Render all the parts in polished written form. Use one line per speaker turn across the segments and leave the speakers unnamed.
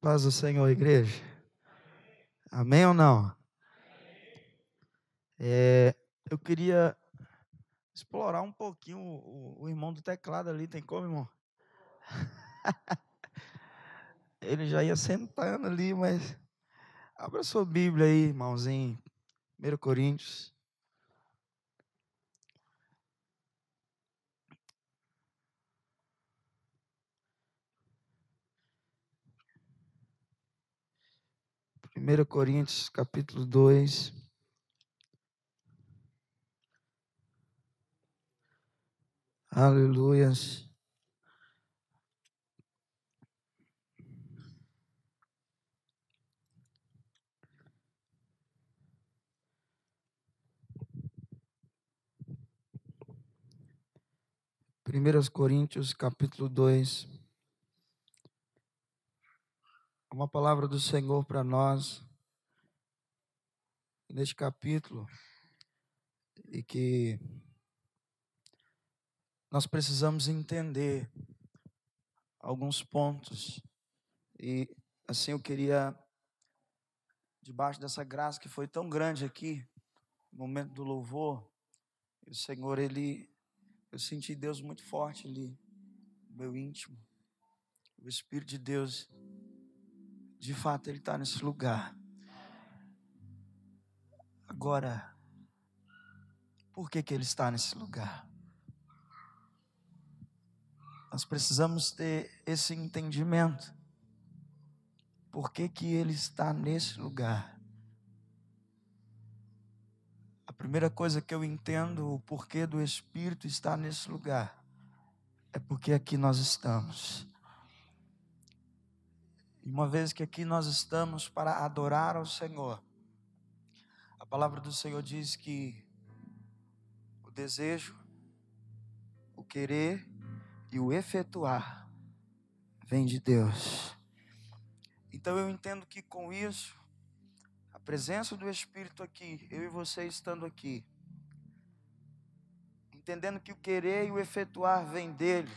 Paz do Senhor, igreja. Amém ou não? Eu queria explorar um pouquinho o irmão do teclado ali. Tem como, irmão? Ele já ia sentando ali, mas abra sua Bíblia aí, irmãozinho. 1 Coríntios. Primeiro Coríntios, capítulo 2. Aleluias. Primeiros Coríntios, capítulo 2. Uma palavra do Senhor para nós neste capítulo, e que nós precisamos entender alguns pontos. E assim eu queria, debaixo dessa graça que foi tão grande aqui, no momento do louvor, o Senhor, eu senti Deus muito forte ali, no meu íntimo. O Espírito de Deus, de fato, Ele está nesse lugar. Agora, por que Ele está nesse lugar? Nós precisamos ter esse entendimento. Por que Ele está nesse lugar? A primeira coisa que eu entendo, o porquê do Espírito estar nesse lugar, é porque aqui nós estamos. E uma vez que aqui nós estamos para adorar ao Senhor, a palavra do Senhor diz que o desejo, o querer e o efetuar vem de Deus. Então eu entendo que com isso, a presença do Espírito aqui, eu e você estando aqui, entendendo que o querer e o efetuar vem dele,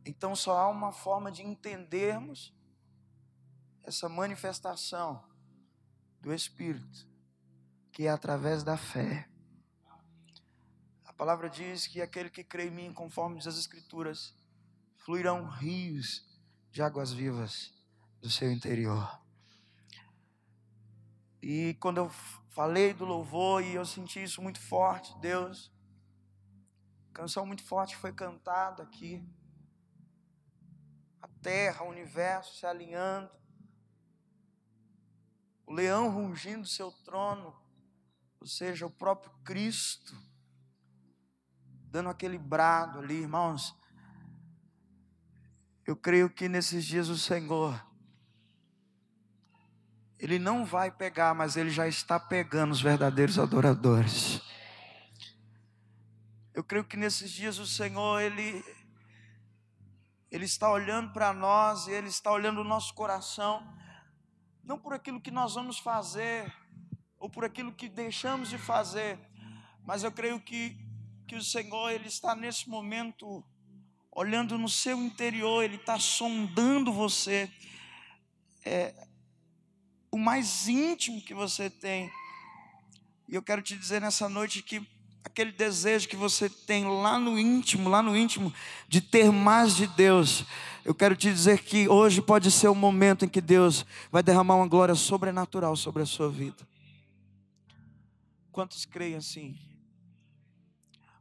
então só há uma forma de entendermos essa manifestação do Espírito, que é através da fé. A palavra diz que aquele que crê em mim, conforme diz as Escrituras, fluirão rios de águas vivas do seu interior. E quando eu falei do louvor, e eu senti isso muito forte, Deus, canção muito forte foi cantada aqui, a terra, o universo se alinhando, o leão rungindo do seu trono, ou seja, o próprio Cristo, dando aquele brado ali, irmãos. Eu creio que nesses dias o Senhor, Ele não vai pegar, mas Ele já está pegando os verdadeiros adoradores. Eu creio que nesses dias o Senhor, Ele está olhando para nós, e Ele está olhando o nosso coração, não por aquilo que nós vamos fazer, ou por aquilo que deixamos de fazer, mas eu creio que o Senhor, Ele está nesse momento, olhando no seu interior, Ele está sondando você, o mais íntimo que você tem. E eu quero te dizer nessa noite que aquele desejo que você tem lá no íntimo, de ter mais de Deus, eu quero te dizer que hoje pode ser o momento em que Deus vai derramar uma glória sobrenatural sobre a sua vida. Quantos creem assim?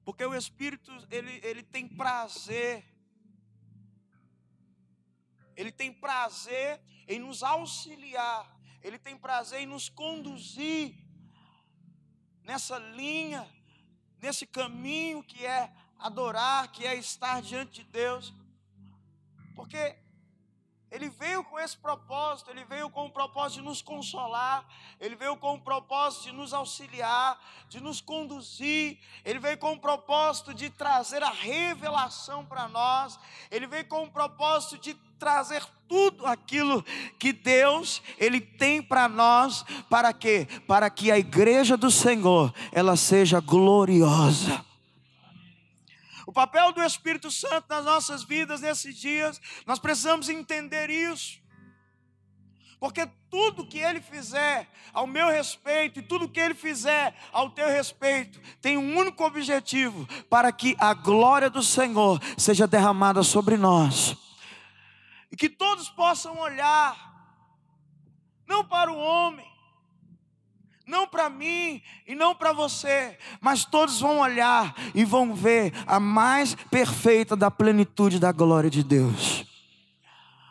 Porque o Espírito, ele tem prazer, Ele tem prazer em nos auxiliar, Ele tem prazer em nos conduzir nessa linha, nesse caminho que é adorar, que é estar diante de Deus. Porque Ele veio com esse propósito, Ele veio com o propósito de nos consolar, Ele veio com o propósito de nos auxiliar, de nos conduzir, Ele veio com o propósito de trazer a revelação para nós, Ele veio com o propósito de trazer tudo aquilo que Deus, Ele tem para nós. Para quê? Para que a igreja do Senhor, ela seja gloriosa. O papel do Espírito Santo nas nossas vidas nesses dias, nós precisamos entender isso. Porque tudo que Ele fizer ao meu respeito e tudo que Ele fizer ao teu respeito tem um único objetivo: para que a glória do Senhor seja derramada sobre nós. E que todos possam olhar, não para o homem, não para mim e não para você, mas todos vão olhar e vão ver a mais perfeita da plenitude da glória de Deus.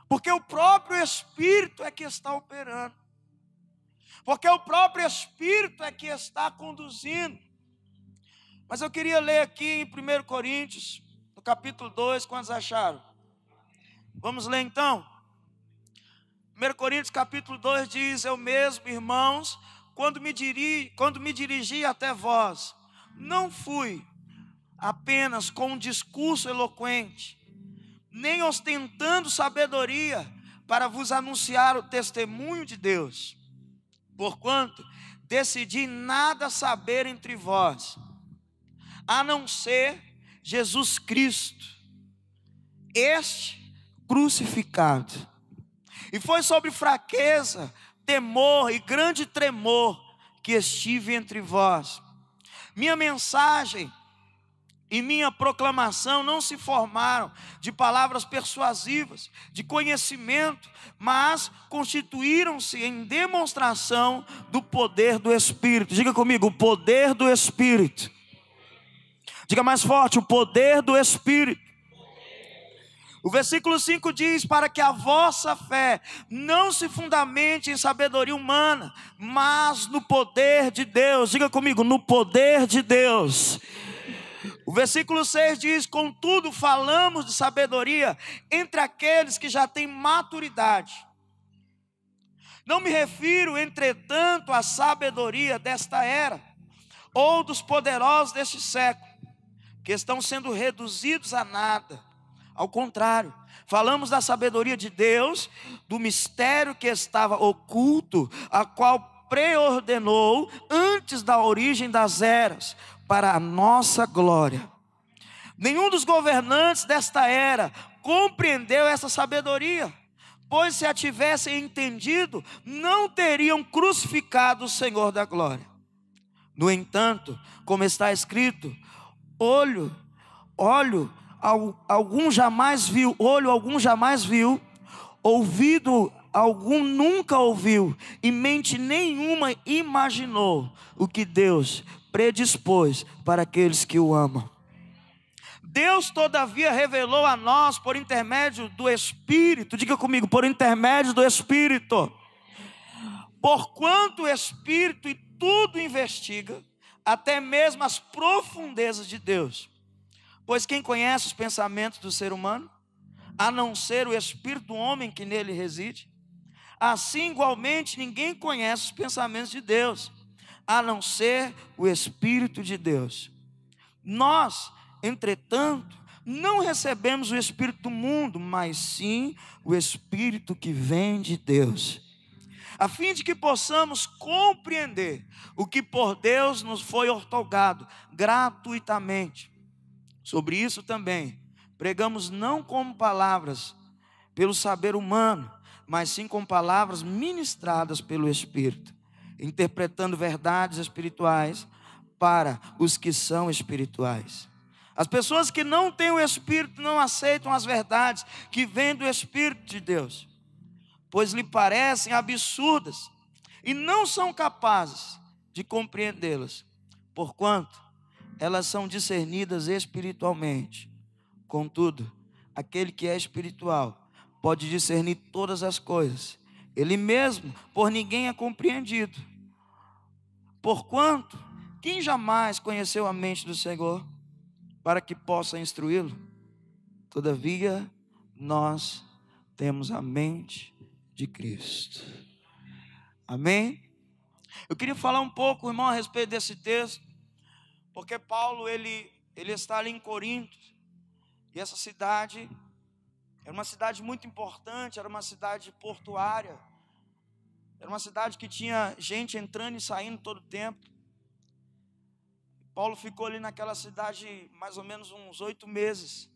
Porque o próprio Espírito é que está operando. Porque o próprio Espírito é que está conduzindo. Mas eu queria ler aqui em 1 Coríntios, no capítulo 2, quantos acharam? Vamos ler então? 1 Coríntios capítulo 2 diz: eu mesmo, irmãos, quando me dirigi até vós, não fui apenas com um discurso eloquente, nem ostentando sabedoria para vos anunciar o testemunho de Deus, porquanto decidi nada saber entre vós, a não ser Jesus Cristo, este crucificado. E foi sobre fraqueza, temor e grande tremor que estive entre vós. Minha mensagem e minha proclamação não se formaram de palavras persuasivas, de conhecimento, mas constituíram-se em demonstração do poder do Espírito. Diga comigo, o poder do Espírito. Diga mais forte, o poder do Espírito. O versículo 5 diz: para que a vossa fé não se fundamente em sabedoria humana, mas no poder de Deus. Diga comigo, no poder de Deus. O versículo 6 diz: contudo falamos de sabedoria entre aqueles que já têm maturidade. Não me refiro, entretanto, à sabedoria desta era, ou dos poderosos deste século, que estão sendo reduzidos a nada. Ao contrário, falamos da sabedoria de Deus, do mistério que estava oculto, a qual preordenou antes da origem das eras, para a nossa glória. Nenhum dos governantes desta era compreendeu essa sabedoria, pois se a tivessem entendido, não teriam crucificado o Senhor da glória. No entanto, como está escrito, olho algum jamais viu, ouvido algum nunca ouviu, e mente nenhuma imaginou o que Deus predispôs para aqueles que o amam. Deus todavia revelou a nós por intermédio do Espírito. Diga comigo, por intermédio do Espírito. Porquanto o Espírito e tudo investiga, até mesmo as profundezas de Deus. Pois quem conhece os pensamentos do ser humano, a não ser o espírito do homem que nele reside? Assim, igualmente, ninguém conhece os pensamentos de Deus, a não ser o Espírito de Deus. Nós, entretanto, não recebemos o Espírito do mundo, mas sim o Espírito que vem de Deus, a fim de que possamos compreender o que por Deus nos foi outorgado gratuitamente. Sobre isso também pregamos não como palavras pelo saber humano, mas sim com palavras ministradas pelo Espírito, interpretando verdades espirituais para os que são espirituais. As pessoas que não têm o Espírito não aceitam as verdades que vêm do Espírito de Deus, pois lhe parecem absurdas e não são capazes de compreendê-las, porquanto elas são discernidas espiritualmente. Contudo, aquele que é espiritual pode discernir todas as coisas. Ele mesmo por ninguém é compreendido. Porquanto, quem jamais conheceu a mente do Senhor para que possa instruí-lo? Todavia, nós temos a mente de Cristo. Amém? Eu queria falar um pouco, irmão, a respeito desse texto, porque Paulo, ele está ali em Corinto, e essa cidade era uma cidade muito importante, era uma cidade portuária, era uma cidade que tinha gente entrando e saindo todo o tempo. Paulo ficou ali naquela cidade mais ou menos uns 8 meses,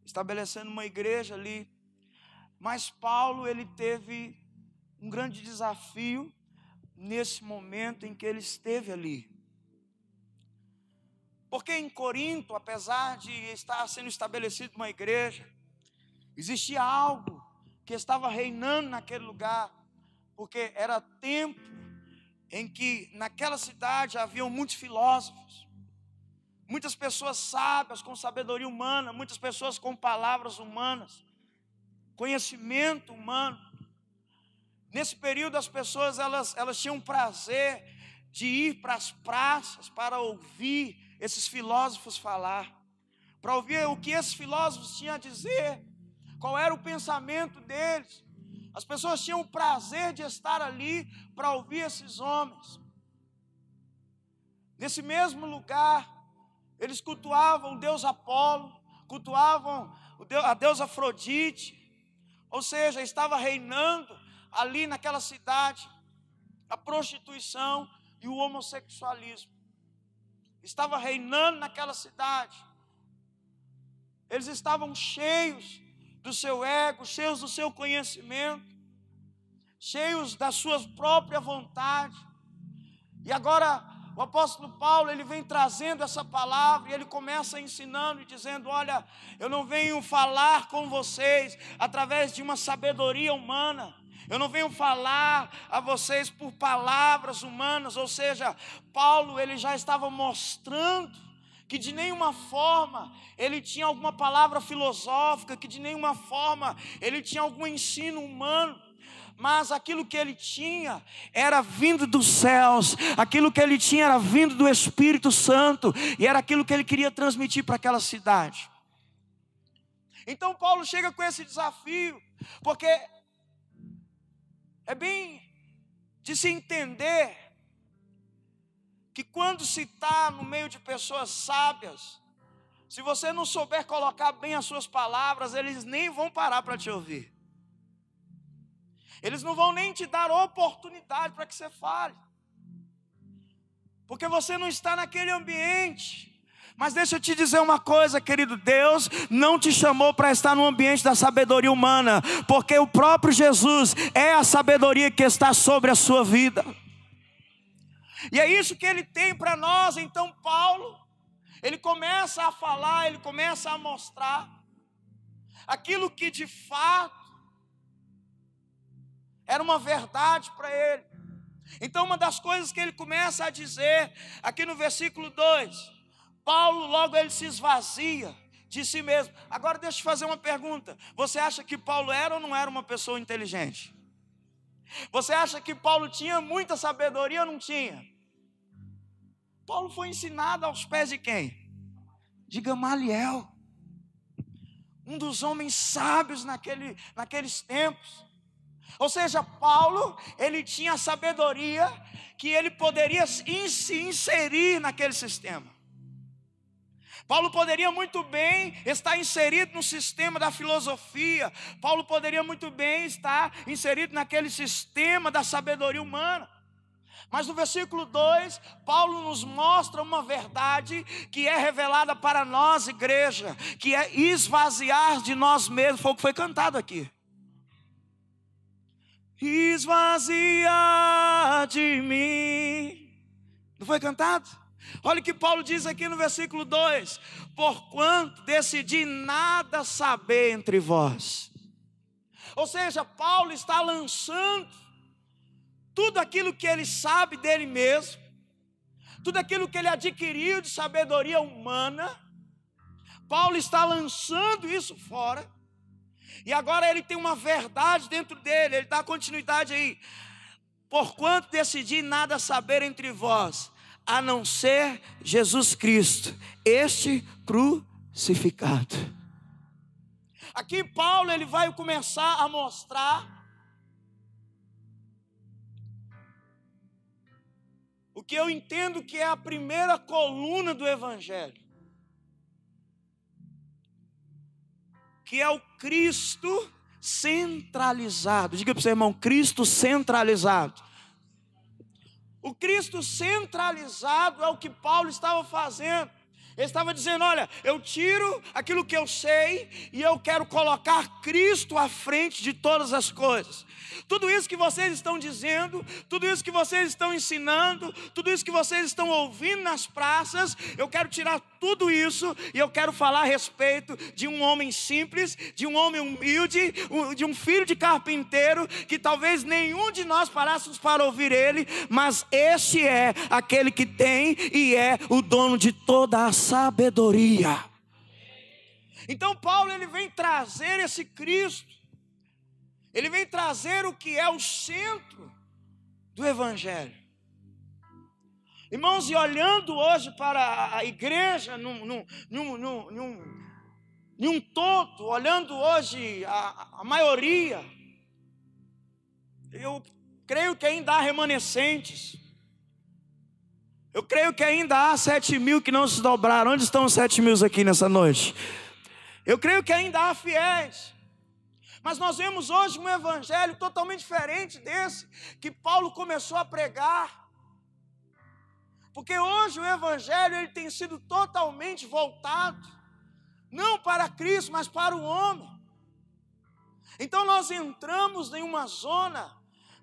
estabelecendo uma igreja ali. Mas Paulo, ele teve um grande desafio nesse momento em que ele esteve ali. Porque em Corinto, apesar de estar sendo estabelecida uma igreja, existia algo que estava reinando naquele lugar, porque era tempo em que naquela cidade haviam muitos filósofos, muitas pessoas sábias com sabedoria humana, muitas pessoas com palavras humanas, conhecimento humano. Nesse período as pessoas elas tinham prazer de ir para as praças para ouvir esses filósofos falar, para ouvir o que esses filósofos tinham a dizer, qual era o pensamento deles. As pessoas tinham o prazer de estar ali para ouvir esses homens. Nesse mesmo lugar, eles cultuavam o deus Apolo, cultuavam a deusa Afrodite, ou seja, estava reinando ali naquela cidade a prostituição e o homossexualismo. Estava reinando naquela cidade. Eles estavam cheios do seu ego, cheios do seu conhecimento, cheios da sua própria vontade. E agora o apóstolo Paulo, ele vem trazendo essa palavra e ele começa ensinando e dizendo: olha, eu não venho falar com vocês através de uma sabedoria humana, eu não venho falar a vocês por palavras humanas. Ou seja, Paulo, ele já estava mostrando que de nenhuma forma ele tinha alguma palavra filosófica, que de nenhuma forma ele tinha algum ensino humano, mas aquilo que ele tinha era vindo dos céus, aquilo que ele tinha era vindo do Espírito Santo, e era aquilo que ele queria transmitir para aquela cidade. Então Paulo chega com esse desafio, porque é bem de se entender que quando se está no meio de pessoas sábias, se você não souber colocar bem as suas palavras, eles nem vão parar para te ouvir. Eles não vão nem te dar oportunidade para que você fale, porque você não está naquele ambiente. Mas deixa eu te dizer uma coisa, querido, Deus não te chamou para estar no ambiente da sabedoria humana, porque o próprio Jesus é a sabedoria que está sobre a sua vida. E é isso que ele tem para nós. Então Paulo, ele começa a falar, ele começa a mostrar aquilo que de fato era uma verdade para ele. Então uma das coisas que ele começa a dizer aqui no versículo 2, Paulo logo ele se esvazia de si mesmo. Agora deixa eu te fazer uma pergunta: você acha que Paulo era ou não era uma pessoa inteligente? Você acha que Paulo tinha muita sabedoria ou não tinha? Paulo foi ensinado aos pés de quem? De Gamaliel, um dos homens sábios naqueles tempos. Ou seja, Paulo, ele tinha a sabedoria que ele poderia se inserir naquele sistema. Paulo poderia muito bem estar inserido no sistema da filosofia. Paulo poderia muito bem estar inserido naquele sistema da sabedoria humana. Mas no versículo 2, Paulo nos mostra uma verdade que é revelada para nós, igreja, que é esvaziar de nós mesmos. Foi o que foi cantado aqui. Esvaziar de mim. Não foi cantado? Olha o que Paulo diz aqui no versículo 2: porquanto decidi nada saber entre vós. Ou seja, Paulo está lançando tudo aquilo que ele sabe dele mesmo, tudo aquilo que ele adquiriu de sabedoria humana. Paulo está lançando isso fora. E agora ele tem uma verdade dentro dele. Ele dá continuidade aí: porquanto decidi nada saber entre vós, a não ser Jesus Cristo, este crucificado. Aqui Paulo ele vai começar a mostrar o que eu entendo que é a primeira coluna do Evangelho, que é o Cristo centralizado. Diga para o seu irmão: Cristo centralizado. O Cristo centralizado é o que Paulo estava fazendo. Ele estava dizendo, olha, eu tiro aquilo que eu sei e eu quero colocar Cristo à frente de todas as coisas. Tudo isso que vocês estão dizendo, tudo isso que vocês estão ensinando, tudo isso que vocês estão ouvindo nas praças, eu quero tirar tudo isso e eu quero falar a respeito de um homem simples, de um homem humilde, de um filho de carpinteiro, que talvez nenhum de nós parássemos para ouvir ele, mas esse é aquele que tem e é o dono de toda a sabedoria. Então Paulo, ele vem trazer esse Cristo, ele vem trazer o que é o centro do Evangelho. Irmãos, e olhando hoje para a igreja num todo, olhando hoje a maioria, eu creio que ainda há remanescentes. Eu creio que ainda há 7.000 que não se dobraram. Onde estão os 7.000 aqui nessa noite? Eu creio que ainda há fiéis. Mas nós vemos hoje um evangelho totalmente diferente desse que Paulo começou a pregar. Porque hoje o evangelho ele tem sido totalmente voltado, não para Cristo, mas para o homem. Então nós entramos em uma zona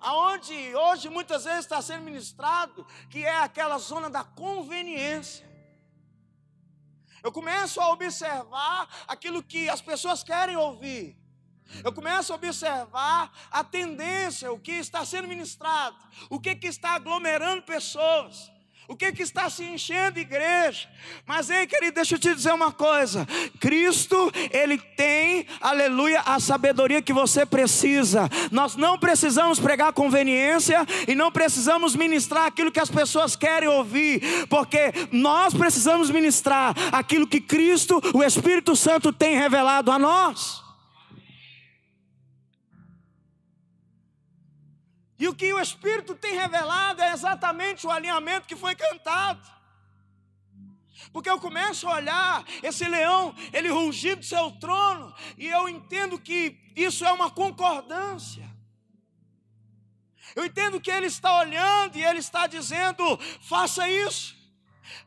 aonde hoje muitas vezes está sendo ministrado, que é aquela zona da conveniência. Eu começo a observar aquilo que as pessoas querem ouvir. Eu começo a observar a tendência, o que está sendo ministrado, o que está aglomerando pessoas, o que está se enchendo igreja. Mas ei, querido, deixa eu te dizer uma coisa. Cristo, ele tem, aleluia, a sabedoria que você precisa. Nós não precisamos pregar conveniência e não precisamos ministrar aquilo que as pessoas querem ouvir, porque nós precisamos ministrar aquilo que Cristo, o Espírito Santo, tem revelado a nós. E o que o Espírito tem revelado é exatamente o alinhamento que foi cantado. Porque eu começo a olhar esse leão, ele rugir do seu trono, e eu entendo que isso é uma concordância. Eu entendo que ele está olhando e ele está dizendo, faça isso,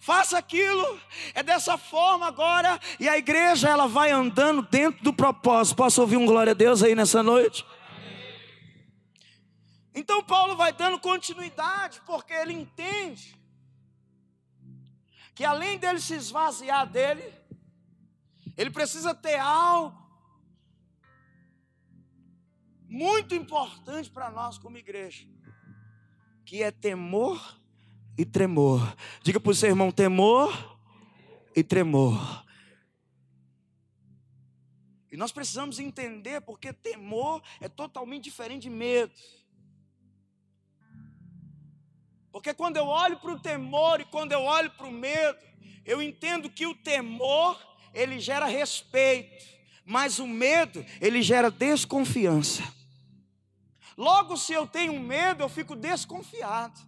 faça aquilo, é dessa forma agora. E a igreja, ela vai andando dentro do propósito. Posso ouvir um glória a Deus aí nessa noite? Então Paulo vai dando continuidade, porque ele entende que além dele se esvaziar dele, ele precisa ter algo muito importante para nós como igreja, que é temor e tremor. Diga para o seu irmão, temor e tremor. E nós precisamos entender, porque temor é totalmente diferente de medo. Porque quando eu olho para o temor e quando eu olho para o medo, eu entendo que o temor, ele gera respeito, mas o medo, ele gera desconfiança. Logo, se eu tenho medo, eu fico desconfiado.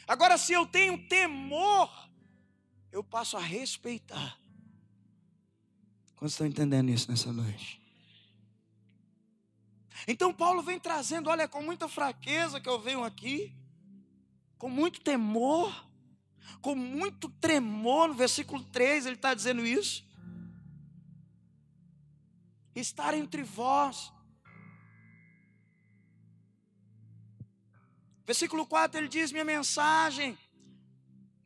Agora, se eu tenho temor, eu passo a respeitar. Quantos estão entendendo isso nessa noite? Então Paulo vem trazendo, olha, com muita fraqueza que eu venho aqui, com muito temor, com muito tremor. No versículo 3 ele está dizendo isso. Estar entre vós. Versículo 4 ele diz, minha mensagem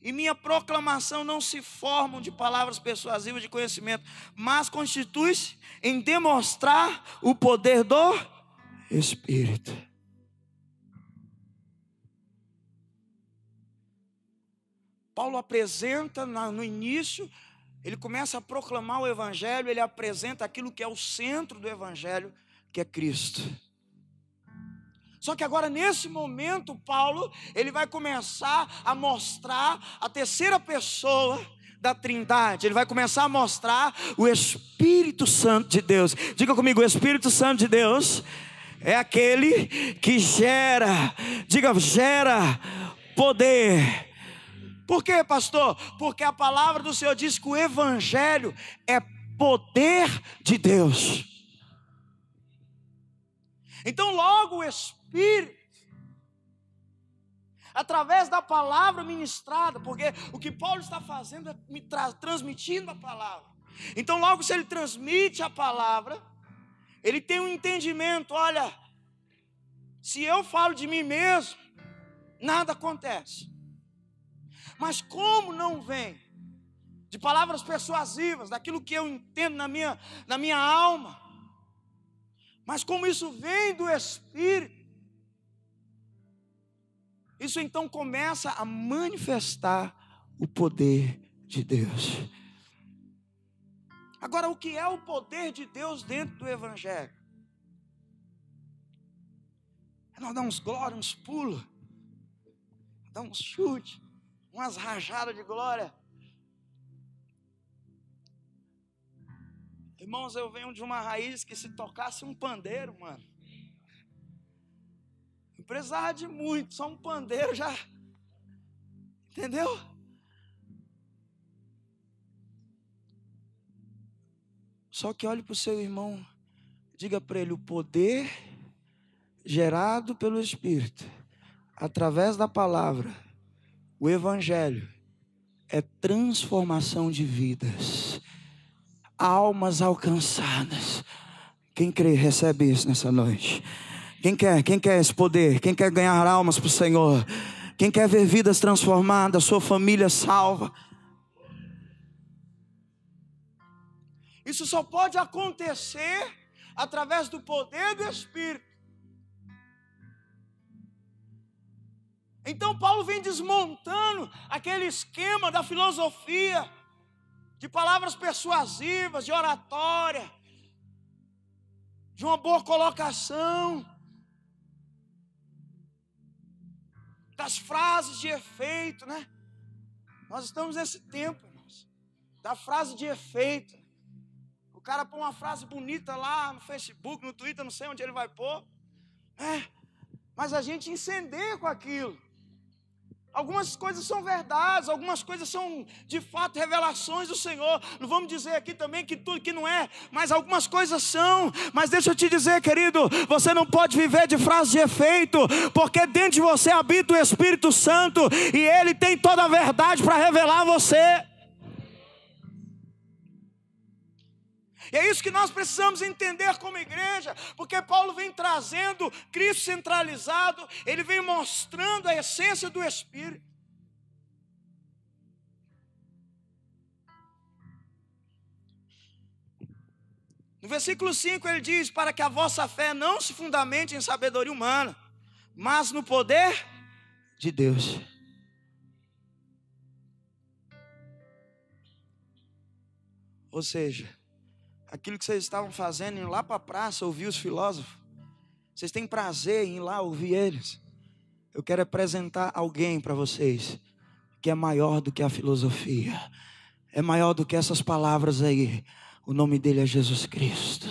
e minha proclamação não se formam de palavras persuasivas de conhecimento, mas constitui-se em demonstrar o poder do Espírito. Paulo apresenta no início, ele começa a proclamar o Evangelho, ele apresenta aquilo que é o centro do Evangelho, que é Cristo. Só que agora nesse momento Paulo, ele vai começar a mostrar a terceira pessoa da Trindade. Ele vai começar a mostrar o Espírito Santo de Deus. Diga comigo, o Espírito Santo de Deus é aquele que gera, diga, gera poder. Por quê, pastor? Porque a palavra do Senhor diz que o Evangelho é poder de Deus. Então logo o Espírito, através da palavra ministrada, porque o que Paulo está fazendo é transmitindo a palavra. Então logo se ele transmite a palavra, ele tem um entendimento, olha, se eu falo de mim mesmo, nada acontece. Mas como não vem de palavras persuasivas, daquilo que eu entendo na minha alma, mas como isso vem do Espírito, isso então começa a manifestar o poder de Deus. Agora, o que é o poder de Deus dentro do Evangelho? É nós dar uns glória, uns pulos, dar uns chutes, umas rajadas de glória. Irmãos, eu venho de uma raiz que se tocasse um pandeiro, mano, não precisava de muito, só um pandeiro já, entendeu? Só que olhe para o seu irmão, diga para ele: o poder gerado pelo Espírito, através da palavra, o Evangelho, é transformação de vidas, almas alcançadas. Quem crê, recebe isso nessa noite. Quem quer esse poder? Quem quer ganhar almas para o Senhor? Quem quer ver vidas transformadas, sua família salva? Isso só pode acontecer através do poder do Espírito. Então Paulo vem desmontando aquele esquema da filosofia, de palavras persuasivas, de oratória, de uma boa colocação, das frases de efeito, né? Nós estamos nesse tempo, irmãos, da frase de efeito. O cara põe uma frase bonita lá no Facebook, no Twitter, não sei onde ele vai pôr, mas a gente incendeia com aquilo. Algumas coisas são verdades, algumas coisas são de fato revelações do Senhor. Não vamos dizer aqui também que tudo que não é, mas algumas coisas são. Mas deixa eu te dizer, querido, você não pode viver de frases de efeito, porque dentro de você habita o Espírito Santo e Ele tem toda a verdade para revelar a você. E é isso que nós precisamos entender como igreja, porque Paulo vem trazendo Cristo centralizado, ele vem mostrando a essência do Espírito. No versículo 5 ele diz: para que a vossa fé não se fundamente em sabedoria humana, mas no poder de Deus. Ou seja, aquilo que vocês estavam fazendo, indo lá para a praça ouvir os filósofos, vocês têm prazer em ir lá ouvir eles. Eu quero apresentar alguém para vocês que é maior do que a filosofia, é maior do que essas palavras aí. O nome dele é Jesus Cristo.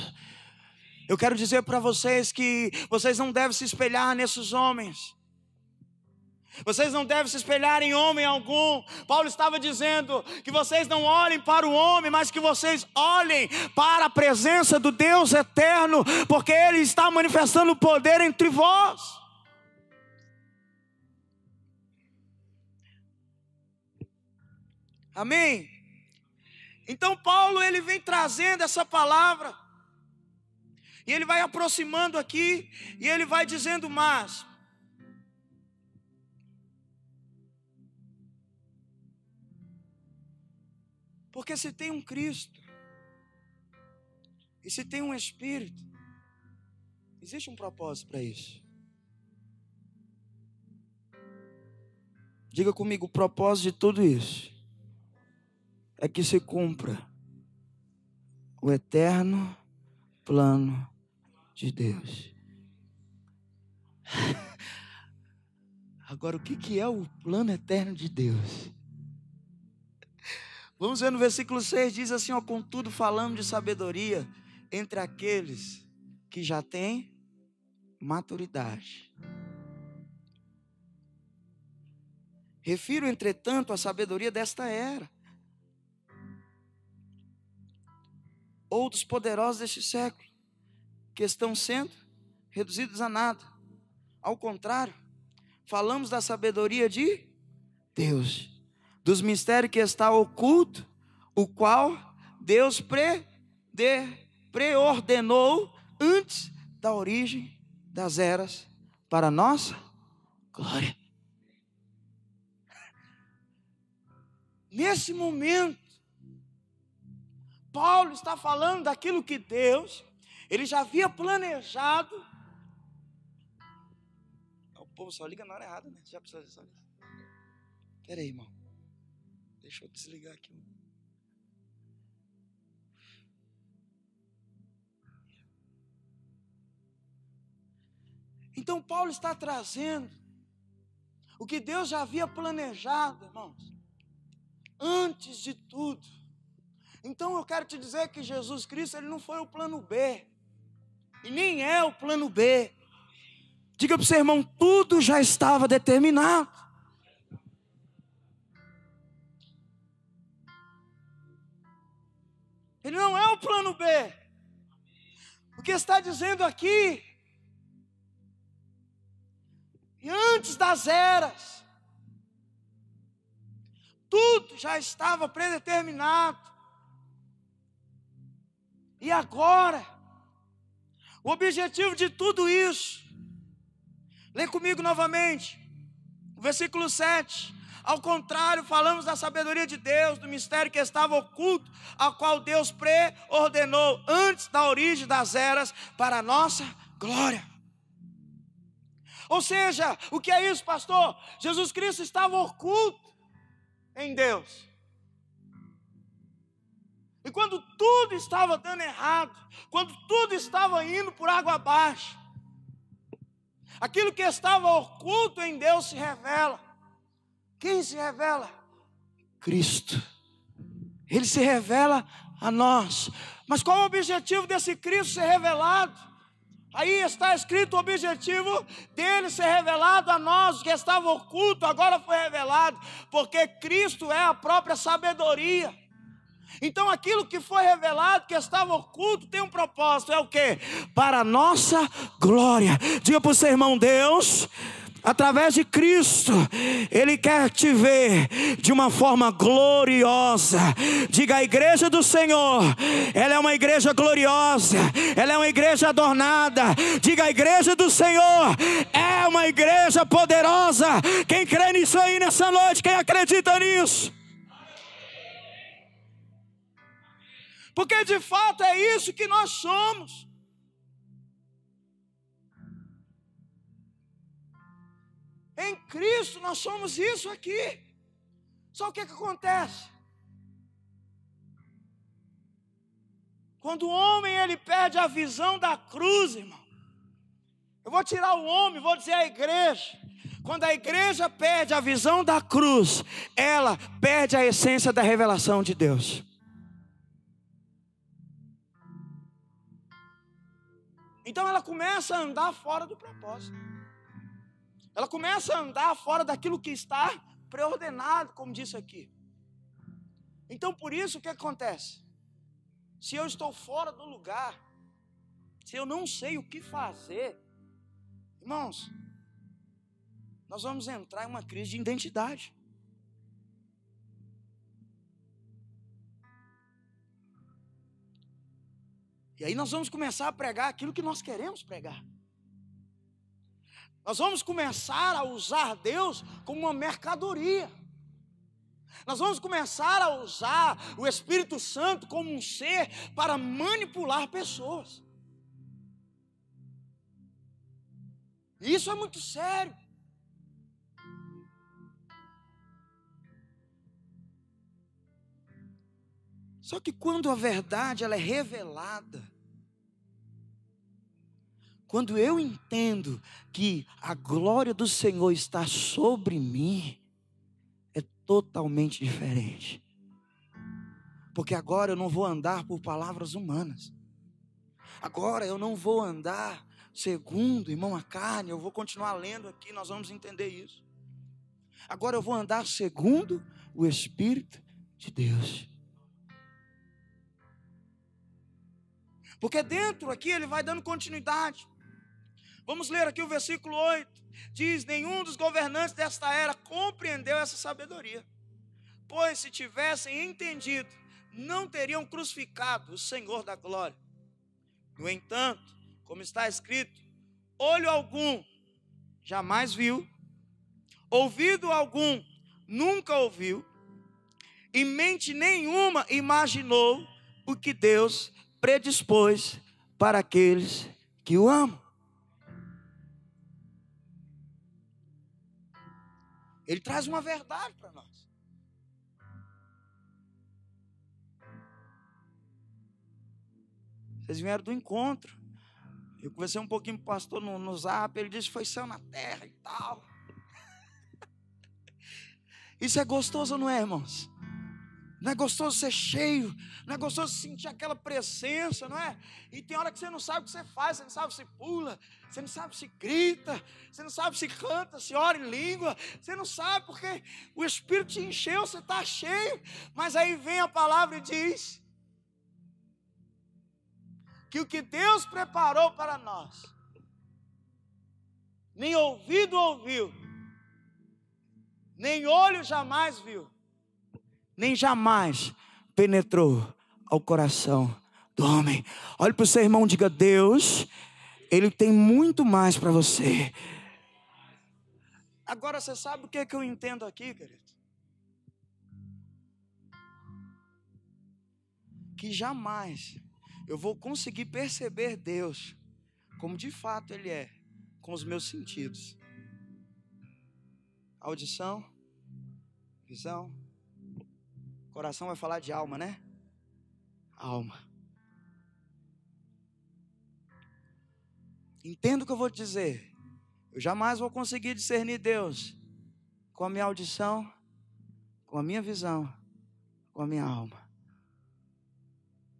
Eu quero dizer para vocês que vocês não devem se espelhar nesses homens. Vocês não devem se espelhar em homem algum. Paulo estava dizendo que vocês não olhem para o homem, mas que vocês olhem para a presença do Deus eterno, porque Ele está manifestando o poder entre vós. Amém? Então Paulo, ele vem trazendo essa palavra, e ele vai aproximando aqui, e ele vai dizendo mais. Porque se tem um Cristo, e se tem um Espírito, existe um propósito para isso. Diga comigo: o propósito de tudo isso é que se cumpra o eterno plano de Deus. Agora, o que é o plano eterno de Deus? Vamos ver no versículo 6, diz assim: ó, contudo falamos de sabedoria entre aqueles que já têm maturidade. Refiro, entretanto, a sabedoria desta era, ou dos poderosos deste século, que estão sendo reduzidos a nada. Ao contrário, falamos da sabedoria de Deus, dos mistérios que está oculto, o qual Deus preordenou antes da origem das eras para a nossa glória. Nesse momento, Paulo está falando daquilo que Deus, ele já havia planejado. O povo só liga na hora errada, né? Já precisa disso. Espera aí, irmão. Deixa eu desligar aqui. Então Paulo está trazendo o que Deus já havia planejado, irmãos, antes de tudo. Então eu quero te dizer que Jesus Cristo, ele não foi o plano B, e nem é o plano B. Diga para o seu irmão, tudo já estava determinado. Ele não é o plano B. O que está dizendo aqui, e antes das eras, tudo já estava predeterminado. E agora, o objetivo de tudo isso, lê comigo novamente, o versículo 7. Ao contrário, falamos da sabedoria de Deus, do mistério que estava oculto, ao qual Deus preordenou antes da origem das eras para a nossa glória. Ou seja, o que é isso, pastor? Jesus Cristo estava oculto em Deus. E quando tudo estava dando errado, quando tudo estava indo por água abaixo, aquilo que estava oculto em Deus se revela. Quem se revela? Cristo. Ele se revela a nós. Mas qual é o objetivo desse Cristo ser revelado? Aí está escrito o objetivo dele ser revelado a nós. O que estava oculto agora foi revelado, porque Cristo é a própria sabedoria. Então aquilo que foi revelado, que estava oculto, tem um propósito. É o quê? Para a nossa glória. Diga para o seu irmão, Deus, através de Cristo, Ele quer te ver de uma forma gloriosa. Diga, a igreja do Senhor, ela é uma igreja gloriosa, ela é uma igreja adornada. Diga, a igreja do Senhor é uma igreja poderosa. Quem crê nisso aí nessa noite? Quem acredita nisso? Porque de fato é isso que nós somos. Em Cristo nós somos isso aqui. Só o que acontece? Quando o homem ele perde a visão da cruz, irmão. Eu vou tirar o homem, vou dizer a igreja. Quando a igreja perde a visão da cruz, ela perde a essência da revelação de Deus. Então ela começa a andar fora do propósito. Ela começa a andar fora daquilo que está preordenado, como disse aqui. Então por isso o que acontece? Se eu estou fora do lugar, se eu não sei o que fazer, irmãos, nós vamos entrar em uma crise de identidade. E aí nós vamos começar a pregar aquilo que nós queremos pregar. Nós vamos começar a usar Deus como uma mercadoria. Nós vamos começar a usar o Espírito Santo como um ser para manipular pessoas. E isso é muito sério. Só que quando a verdade ela é revelada, quando eu entendo que a glória do Senhor está sobre mim, é totalmente diferente. Porque agora eu não vou andar por palavras humanas. Agora eu não vou andar segundo, irmão, a carne. Eu vou continuar lendo aqui, nós vamos entender isso. Agora eu vou andar segundo o Espírito de Deus. Porque dentro aqui ele vai dando continuidade. Vamos ler aqui o versículo 8. Diz: nenhum dos governantes desta era compreendeu essa sabedoria. Pois se tivessem entendido, não teriam crucificado o Senhor da glória. No entanto, como está escrito, olho algum jamais viu, ouvido algum nunca ouviu, e mente nenhuma imaginou o que Deus predispôs para aqueles que o amam. Ele traz uma verdade para nós. Vocês vieram do encontro. Eu conversei um pouquinho com o pastor no zap. Ele disse que foi céu na terra e tal. Isso é gostoso, não é, irmãos? Não é gostoso ser cheio, não é gostoso sentir aquela presença, não é? E tem hora que você não sabe o que você faz, você não sabe se pula, você não sabe se grita, você não sabe se canta, se ora em língua, você não sabe porque o Espírito te encheu, você está cheio, mas aí vem a palavra e diz que o que Deus preparou para nós, nem ouvido ouviu, nem olho jamais viu, nem jamais penetrou ao coração do homem. Olhe para o seu irmão e diga: Deus, Ele tem muito mais para você. Agora você sabe o que eu entendo aqui, querido? Que jamais eu vou conseguir perceber Deus como de fato Ele é, com os meus sentidos. Audição, visão. Coração vai falar de alma, né? Alma. Entendo o que eu vou te dizer. Eu jamais vou conseguir discernir Deus com a minha audição, com a minha visão, com a minha alma.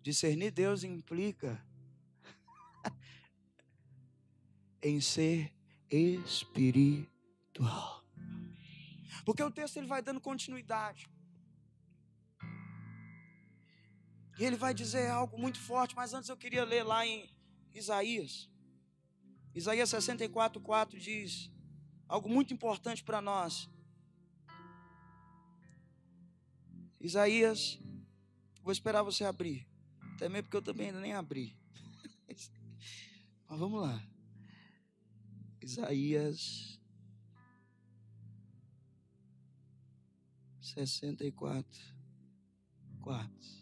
Discernir Deus implica em ser espiritual. Porque o texto ele vai dando continuidade. E ele vai dizer algo muito forte, mas antes eu queria ler lá em Isaías. Isaías 64:4 diz algo muito importante para nós. Isaías, vou esperar você abrir. Até mesmo porque eu também ainda nem abri. Mas vamos lá. Isaías 64:4.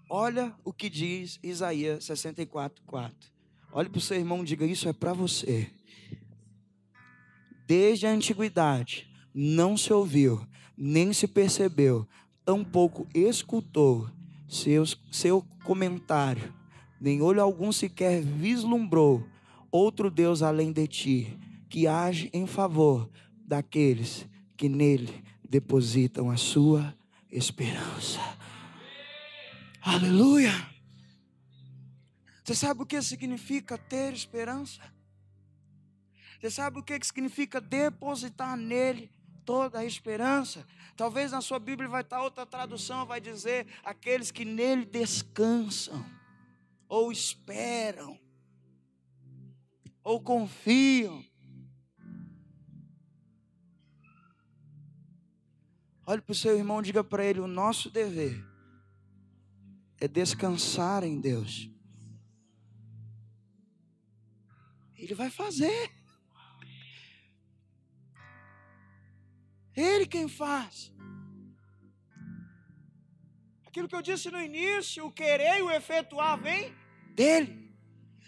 Olha o que diz Isaías 64:4. Olhe para o seu irmão e diga: isso é para você. Desde a antiguidade não se ouviu, nem se percebeu, tampouco escutou seu comentário, nem olho algum sequer vislumbrou outro Deus além de ti, que age em favor daqueles que nele depositam a sua esperança. Aleluia! Você sabe o que significa ter esperança? Você sabe o que significa depositar nele toda a esperança? Talvez na sua Bíblia vai estar outra tradução, vai dizer aqueles que nele descansam, ou esperam, ou confiam. Olhe para o seu irmão e diga para ele: o nosso dever é descansar em Deus. Ele vai fazer. Ele quem faz. Aquilo que eu disse no início, o querer e o efetuar vem dele.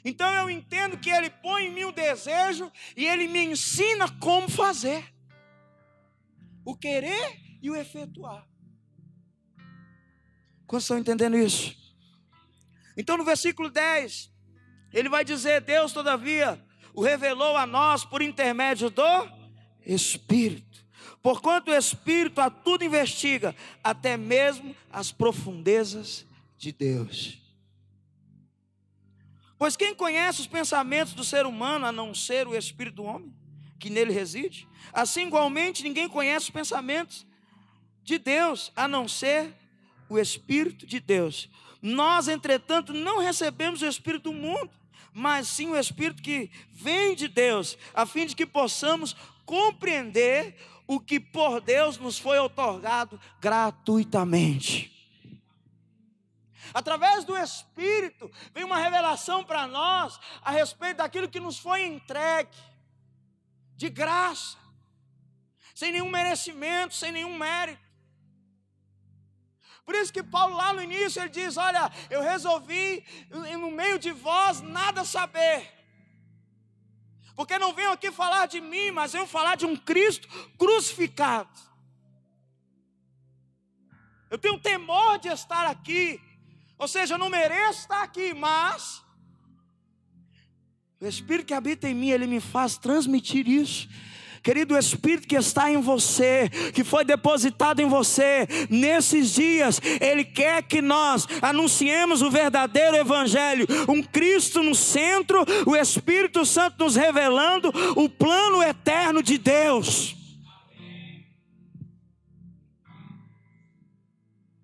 Então eu entendo que ele põe em mim o desejo e ele me ensina como fazer. O querer e o efetuar. Quantos estão entendendo isso? Então no versículo 10, ele vai dizer: Deus todavia o revelou a nós por intermédio do Espírito. Porquanto o Espírito a tudo investiga, até mesmo as profundezas de Deus. Pois quem conhece os pensamentos do ser humano, a não ser o Espírito do homem, que nele reside? Assim igualmente ninguém conhece os pensamentos de Deus, a não ser o Espírito de Deus. Nós, entretanto, não recebemos o Espírito do mundo, mas sim o Espírito que vem de Deus, a fim de que possamos compreender o que por Deus nos foi outorgado gratuitamente. Através do Espírito vem uma revelação para nós a respeito daquilo que nos foi entregue, de graça, sem nenhum merecimento, sem nenhum mérito. Por isso que Paulo lá no início ele diz: olha, eu resolvi no meio de vós nada saber, porque não venho aqui falar de mim, mas venho falar de um Cristo crucificado. Eu tenho temor de estar aqui, ou seja, eu não mereço estar aqui, mas o Espírito que habita em mim, ele me faz transmitir isso. Querido, o Espírito que está em você, que foi depositado em você, nesses dias, ele quer que nós anunciemos o verdadeiro Evangelho, um Cristo no centro, o Espírito Santo nos revelando o plano eterno de Deus.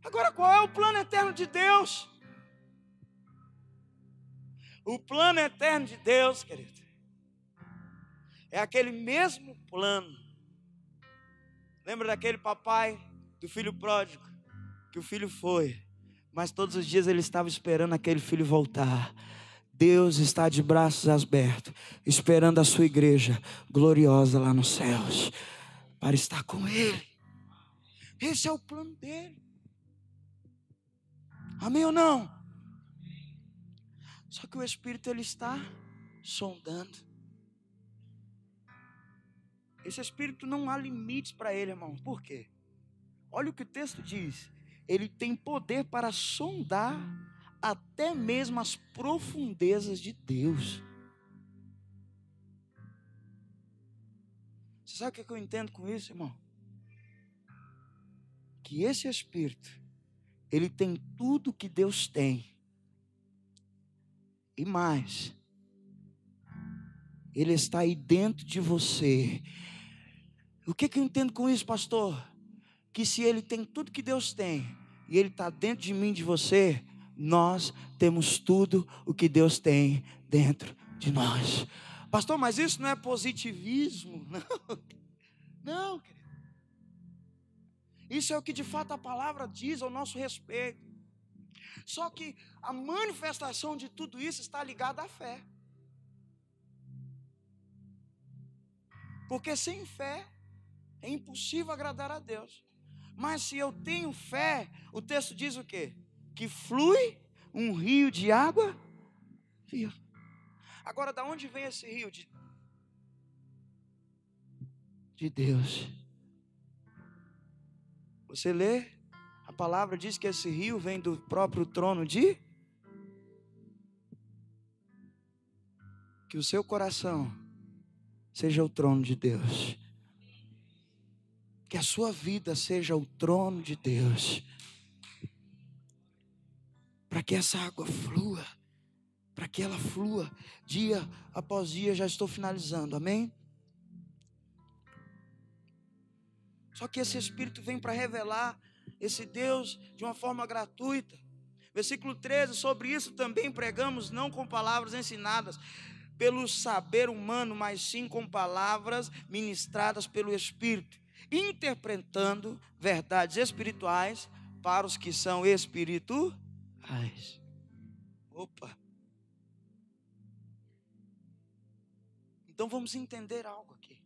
Agora, qual é o plano eterno de Deus? O plano eterno de Deus, querido, é aquele mesmo plano. Lembra daquele papai do filho pródigo, que o filho foi, mas todos os dias ele estava esperando aquele filho voltar. Deus está de braços abertos, esperando a sua igreja gloriosa lá nos céus, para estar com ele. Esse é o plano dele. Amém ou não? Só que o Espírito ele está sondando. Esse Espírito não há limites para ele, irmão. Por quê? Olha o que o texto diz. Ele tem poder para sondar até mesmo as profundezas de Deus. Você sabe o que eu entendo com isso, irmão? Que esse Espírito, ele tem tudo que Deus tem. E mais, ele está aí dentro de você. O que eu entendo com isso, pastor? Que se ele tem tudo que Deus tem, e ele está dentro de mim, de você, nós temos tudo o que Deus tem dentro de nós. Pastor, mas isso não é positivismo? Não, querido. Isso é o que de fato a palavra diz ao nosso respeito. Só que a manifestação de tudo isso está ligada à fé. Porque sem fé é impossível agradar a Deus. Mas se eu tenho fé, o texto diz o quê? Que flui um rio de água viva. Agora, da onde vem esse rio? De Deus. Você lê, a palavra diz que esse rio vem do próprio trono de... Que o seu coração seja o trono de Deus. Que a sua vida seja o trono de Deus. Para que essa água flua. Para que ela flua dia após dia. Já estou finalizando, amém? Só que esse Espírito vem para revelar esse Deus de uma forma gratuita. Versículo 13, sobre isso também pregamos, não com palavras ensinadas pelo saber humano, mas sim com palavras ministradas pelo Espírito, interpretando verdades espirituais para os que são espirituais. Opa! Então vamos entender algo aqui.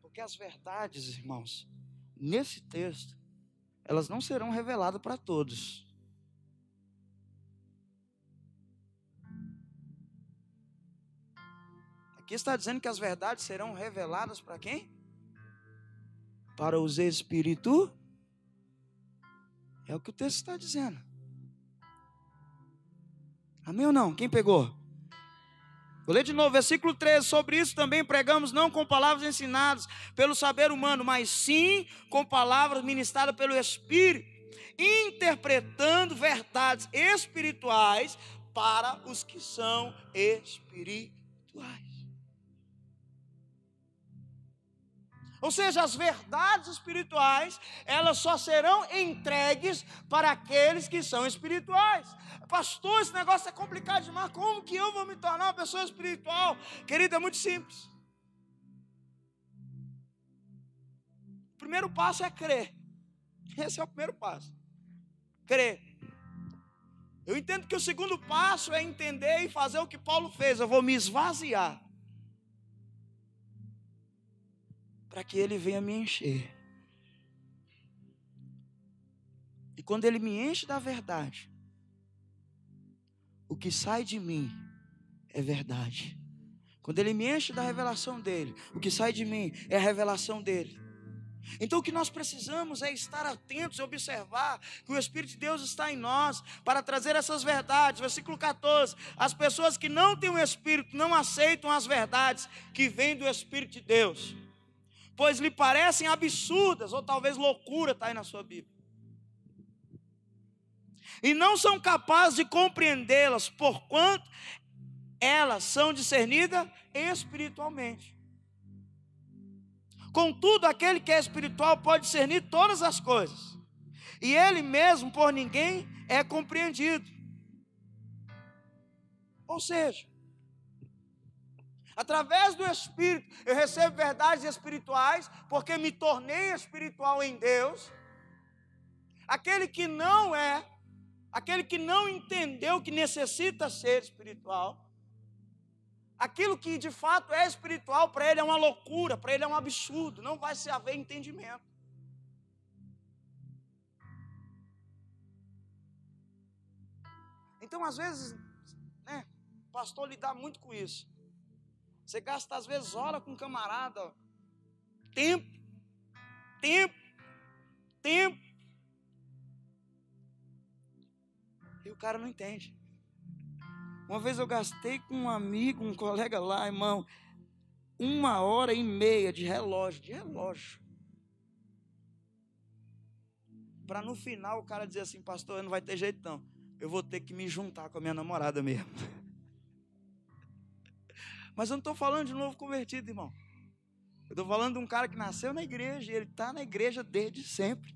Porque as verdades, irmãos, nesse texto, elas não serão reveladas para todos. Aqui está dizendo que as verdades serão reveladas para quem? Para os espíritos. É o que o texto está dizendo. Amém ou não? Quem pegou? Vou ler de novo, versículo 13. Sobre isso também pregamos, não com palavras ensinadas pelo saber humano, mas sim com palavras ministradas pelo Espírito, interpretando verdades espirituais para os que são espirituais. Ou seja, as verdades espirituais, elas só serão entregues para aqueles que são espirituais. Pastor, esse negócio é complicado demais. Como que eu vou me tornar uma pessoa espiritual? Querido, é muito simples. O primeiro passo é crer. Esse é o primeiro passo. Crer. Eu entendo que o segundo passo é entender e fazer o que Paulo fez. Eu vou me esvaziar para que ele venha me encher. E quando ele me enche da verdade, o que sai de mim é verdade. Quando ele me enche da revelação dele, o que sai de mim é a revelação dele. Então o que nós precisamos é estar atentos e observar que o Espírito de Deus está em nós para trazer essas verdades. Versículo 14: as pessoas que não têm o Espírito não aceitam as verdades que vêm do Espírito de Deus, pois lhe parecem absurdas, ou talvez loucura, está aí na sua Bíblia, e não são capazes de compreendê-las, porquanto elas são discernidas espiritualmente. Contudo, aquele que é espiritual pode discernir todas as coisas, e ele mesmo por ninguém é compreendido. Ou seja, através do Espírito eu recebo verdades espirituais, porque me tornei espiritual em Deus. Aquele que não entendeu que necessita ser espiritual, aquilo que de fato é espiritual, para ele é uma loucura, para ele é um absurdo, não vai se haver entendimento. Então, às vezes, o pastor lida muito com isso. Você gasta, às vezes, hora com um camarada, tempo, e o cara não entende. Uma vez eu gastei com um amigo, um colega lá, irmão, 1h30 de relógio. Para no final o cara dizer assim: pastor, não vai ter jeito não, eu vou ter que me juntar com a minha namorada mesmo. Mas eu não estou falando de novo convertido, irmão. Eu estou falando de um cara que nasceu na igreja, e ele está na igreja desde sempre.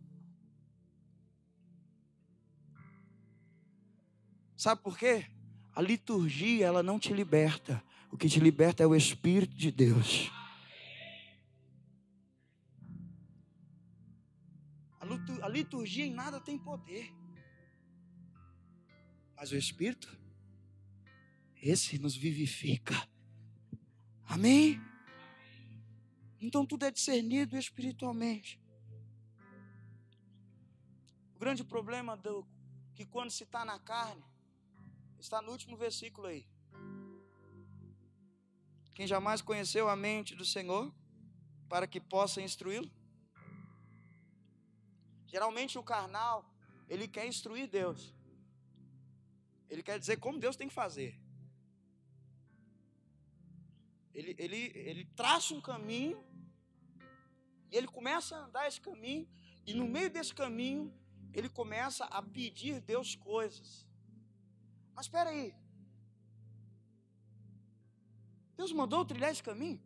Sabe por quê? A liturgia, ela não te liberta. O que te liberta é o Espírito de Deus. A liturgia em nada tem poder. Mas o Espírito, esse nos vivifica. Amém? Então tudo é discernido espiritualmente. O grande problema que quando se está na carne, está no último versículo aí. Quem jamais conheceu a mente do Senhor, para que possa instruí-lo? Geralmente o carnal, ele quer instruir Deus. Ele quer dizer como Deus tem que fazer. Ele traça um caminho, e ele começa a andar esse caminho, e no meio desse caminho, ele começa a pedir Deus coisas. Mas espera aí, Deus mandou trilhar esse caminho?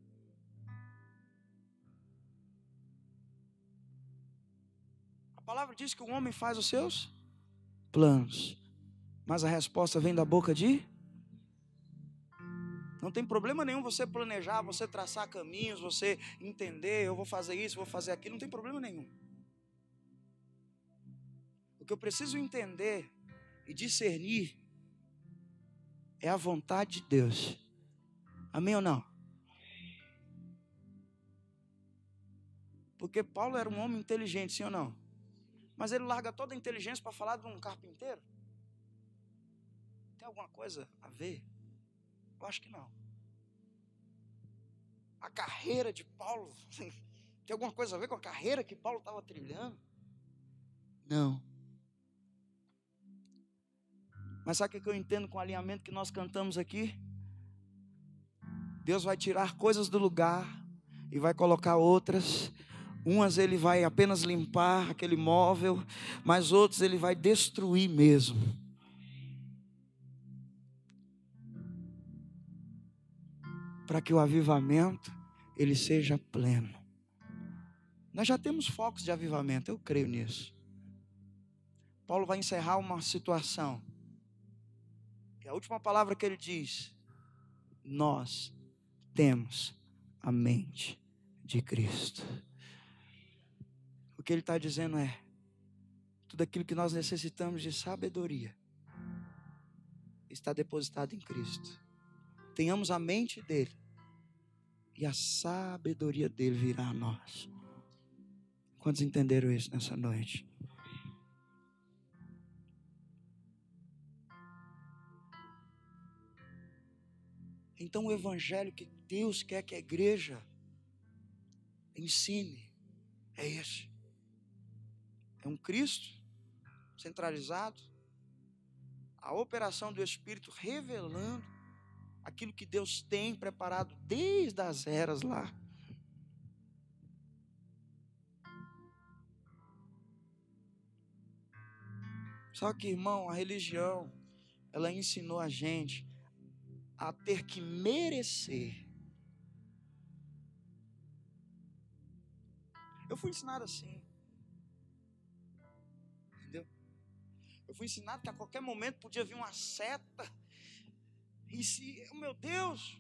A palavra diz que o homem faz os seus planos, mas a resposta vem da boca de... Não tem problema nenhum você planejar, você traçar caminhos, você entender, eu vou fazer isso, vou fazer aquilo, não tem problema nenhum. O que eu preciso entender e discernir é a vontade de Deus. Amém ou não? Porque Paulo era um homem inteligente, sim ou não? Mas ele larga toda a inteligência para falar de um carpinteiro? Tem alguma coisa a ver? Eu acho que não. A carreira de Paulo tem alguma coisa a ver com a carreira que Paulo estava trilhando? Não. Mas sabe o que eu entendo com o alinhamento que nós cantamos aqui? Deus vai tirar coisas do lugar e vai colocar outras. Umas ele vai apenas limpar aquele móvel, mas outros ele vai destruir mesmo. Para que o avivamento ele seja pleno. Nós já temos focos de avivamento, eu creio nisso. Paulo vai encerrar uma situação. E a última palavra que ele diz: nós temos a mente de Cristo. O que ele está dizendo é: tudo aquilo que nós necessitamos de sabedoria está depositado em Cristo. Tenhamos a mente dele, e a sabedoria dele virá a nós. Quantos entenderam isso nessa noite? Então o evangelho que Deus quer que a igreja ensine é esse. É um Cristo centralizado, a operação do Espírito revelando aquilo que Deus tem preparado desde as eras lá. Só que, irmão, a religião, ela ensinou a gente a ter que merecer. Eu fui ensinado assim. Entendeu? Eu fui ensinado que a qualquer momento podia vir uma seta. E se, meu Deus.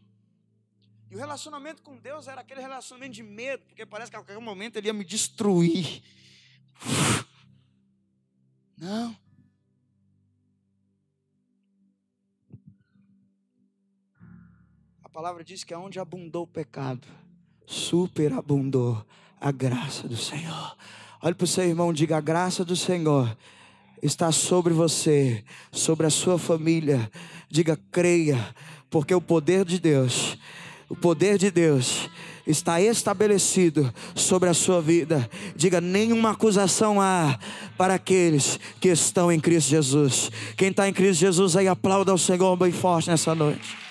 E o relacionamento com Deus era aquele relacionamento de medo, porque parece que a qualquer momento ele ia me destruir. Não. A palavra diz que aonde abundou o pecado, superabundou a graça do Senhor. Olhe para o seu irmão e diga: a graça do Senhor está sobre você, sobre a sua família. Diga: creia, porque o poder de Deus está estabelecido sobre a sua vida. Diga: nenhuma acusação há para aqueles que estão em Cristo Jesus. Quem está em Cristo Jesus aí, aplauda ao Senhor bem forte nessa noite.